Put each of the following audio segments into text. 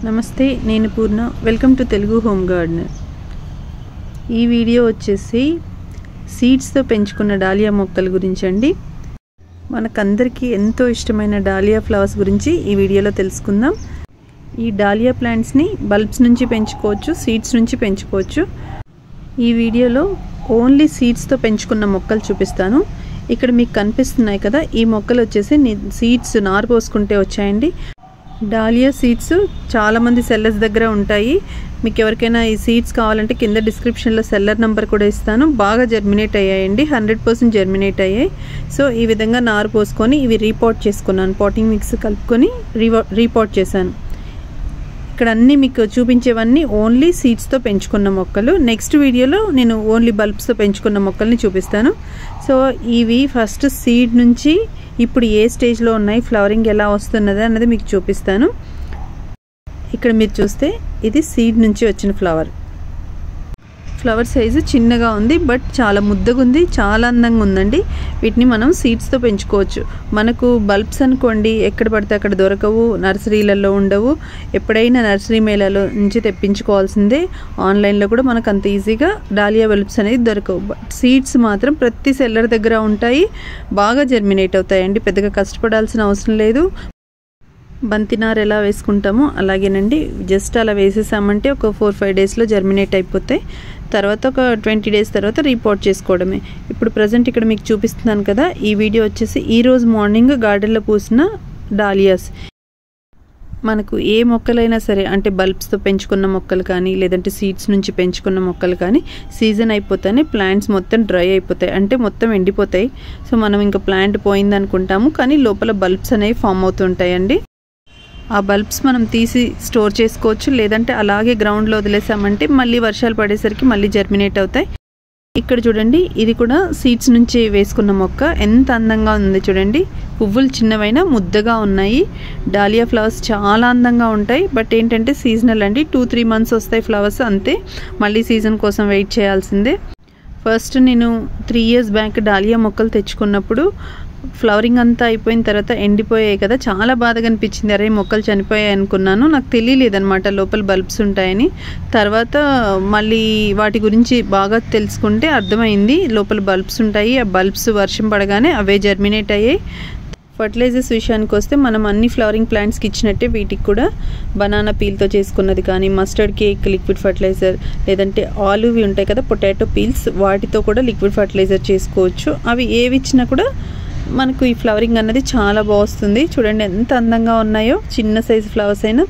నమస్తే, నేను Purna. Welcome to Telugu home gardener. ఈ వీడియో వచ్చేసి సీడ్స్తో పెంచుకున్న డాలియా మొక్కల గురించి అండి. మనకందరికీ ఎంతో ఇష్టమైన డాలియా ఫ్లవర్స్ గురించి ఈ వీడియోలో తెలుసుకుందాం. ఈ డాలియా ప్లాంట్స్ని బల్బ్స్ నుంచి పెంచుకోవచ్చు, సీడ్స్ నుంచి పెంచుకోవచ్చు. ఈ వీడియోలో ఓన్లీ సీడ్స్తో పెంచుకున్న మొక్కలు చూపిస్తాను. ఇక్కడ మీకు కనిపిస్తున్నాయి కదా, ఈ మొక్కలు వచ్చేసి సీడ్స్ నారు పోసుకుంటే వచ్చాయండి. డాలియా సీడ్స్ చాలామంది సెల్లర్స్ దగ్గర ఉంటాయి. మీకు ఎవరికైనా ఈ సీడ్స్ కావాలంటే కింద డిస్క్రిప్షన్లో సెల్లర్ నెంబర్ కూడా ఇస్తాను. బాగా జర్మినేట్ అయ్యాయండి, 100% జర్మినేట్ అయ్యాయి. సో ఈ విధంగా నారు పోసుకొని ఇవి రీపాట్ చేసుకున్నాను. పాటింగ్ మిక్స్ కలుపుకొని రీపాట్ చేశాను. ఇక్కడ అన్నీ మీకు చూపించేవన్నీ ఓన్లీ సీడ్స్తో పెంచుకున్న మొక్కలు. నెక్స్ట్ వీడియోలో నేను ఓన్లీ బల్బ్స్తో పెంచుకున్న మొక్కల్ని చూపిస్తాను. సో ఇవి ఫస్ట్ సీడ్ నుంచి ఇప్పుడు ఏ స్టేజ్లో ఉన్నాయి, ఫ్లవరింగ్ ఎలా వస్తున్నది అన్నది మీకు చూపిస్తాను. ఇక్కడ మీరు చూస్తే ఇది సీడ్ నుంచి వచ్చిన ఫ్లవర్ సైజు చిన్నగా ఉంది, బట్ చాలా ముద్దగా ఉంది, చాలా అందంగా ఉందండి. వీటిని మనం సీడ్స్తో పెంచుకోవచ్చు. మనకు బల్బ్స్ అనుకోండి ఎక్కడ పడితే అక్కడ దొరకవు, నర్సరీలలో ఉండవు. ఎప్పుడైనా నర్సరీ మేళాలో నుంచి తెప్పించుకోవాల్సిందే. ఆన్లైన్లో కూడా మనకు అంత ఈజీగా డాలియా బల్బ్స్ అనేది దొరకవు. బట్ సీడ్స్ మాత్రం ప్రతి సెల్లర్ దగ్గర ఉంటాయి, బాగా జర్మినేట్ అవుతాయండి. పెద్దగా కష్టపడాల్సిన అవసరం లేదు. బంతినారు ఎలా వేసుకుంటామో అలాగేనండి. జస్ట్ అలా వేసేసామంటే ఒక 4-5 డేస్లో జర్మినేట్ అయిపోతాయి. తర్వాత ఒక 20 డేస్ తర్వాత రీపోర్ట్ చేసుకోవడమే. ఇప్పుడు ప్రజెంట్ ఇక్కడ మీకు చూపిస్తున్నాను కదా, ఈ వీడియో వచ్చేసి ఈరోజు మార్నింగ్ గార్డెన్లో పూసిన డాలియాస్. మనకు ఏ మొక్కలైనా సరే, అంటే బల్బ్స్తో పెంచుకున్న మొక్కలు కానీ లేదంటే సీడ్స్ నుంచి పెంచుకున్న మొక్కలు కానీ సీజన్ అయిపోతానే ప్లాంట్స్ మొత్తం డ్రై అయిపోతాయి, అంటే మొత్తం ఎండిపోతాయి. సో మనం ఇంకా ప్లాంట్ పోయింది అనుకుంటాము, కానీ లోపల బల్బ్స్ అనేవి ఫామ్ అవుతుంటాయండి. ఆ బల్బ్స్ మనం తీసి స్టోర్ చేసుకోవచ్చు, లేదంటే అలాగే గ్రౌండ్లో వదిలేసామంటే మళ్ళీ వర్షాలు పడేసరికి మళ్ళీ జర్మినేట్ అవుతాయి. ఇక్కడ చూడండి, ఇది కూడా సీడ్స్ నుంచి వేసుకున్న మొక్క. ఎంత అందంగా ఉంది చూడండి. పువ్వులు చిన్నవైనా ముద్దగా ఉన్నాయి. డాలియా ఫ్లవర్స్ చాలా అందంగా ఉంటాయి. బట్ ఏంటంటే సీజనల్ అండి, 2-3 మంత్స్ వస్తాయి ఫ్లవర్స్, అంతే. మళ్ళీ సీజన్ కోసం వెయిట్ చేయాల్సిందే. ఫస్ట్ నేను 3 years బ్యాక్ డాలియా మొక్కలు తెచ్చుకున్నప్పుడు ఫ్లవరింగ్ అంతా అయిపోయిన తర్వాత ఎండిపోయాయి కదా, చాలా బాధగా అనిపించింది. అరే మొక్కలు చనిపోయాయి అనుకున్నాను. నాకు తెలియలేదన్నమాట లోపల బల్బ్స్ ఉంటాయని. తర్వాత మళ్ళీ వాటి గురించి బాగా తెలుసుకుంటే అర్థమైంది, లోపల బల్బ్స్ ఉంటాయి. ఆ బల్బ్స్ వర్షం పడగానే అవే జర్మినేట్ అయ్యాయి. ఫర్టిలైజర్స్ విషయానికి వస్తే మనం అన్ని ఫ్లవరింగ్ ప్లాంట్స్కి ఇచ్చినట్టే వీటికి కూడా బనానా పీల్తో చేసుకున్నది కానీ, మస్టర్డ్ కేక్ లిక్విడ్ ఫర్టిలైజర్, లేదంటే ఆలువి ఉంటాయి కదా పొటాటో పీల్స్, వాటితో కూడా లిక్విడ్ ఫర్టిలైజర్ చేసుకోవచ్చు. అవి ఏవి ఇచ్చినా కూడా మనకు ఈ ఫ్లవరింగ్ అన్నది చాలా బాగుంది. చూడండి ఎంత అందంగా ఉన్నాయో, చిన్న సైజు ఫ్లవర్స్ అయినా.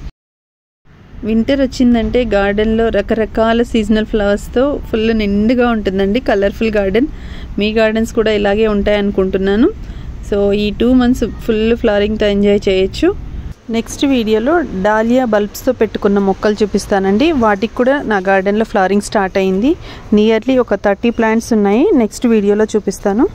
వింటర్ వచ్చిందంటే గార్డెన్లో రకరకాల సీజనల్ ఫ్లవర్స్తో ఫుల్ నిండుగా ఉంటుందండి, కలర్ఫుల్ గార్డెన్. మీ గార్డెన్స్ కూడా ఇలాగే ఉంటాయి అనుకుంటున్నాను. సో ఈ 2 months ఫుల్ ఫ్లవరింగ్తో ఎంజాయ్ చేయొచ్చు. నెక్స్ట్ వీడియోలో డాలియా బల్బ్స్తో పెట్టుకున్న మొక్కలు చూపిస్తానండి. వాటికి కూడా నా గార్డెన్లో ఫ్లవరింగ్ స్టార్ట్ అయింది. నియర్లీ ఒక 30 ప్లాంట్స్ ఉన్నాయి. నెక్స్ట్ వీడియోలో చూపిస్తాను.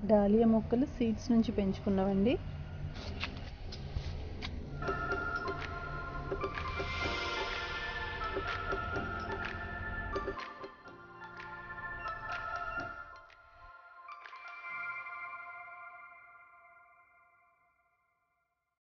డాలియా మొక్కలు సీడ్స్ నుంచి పెంచుకున్నవండి.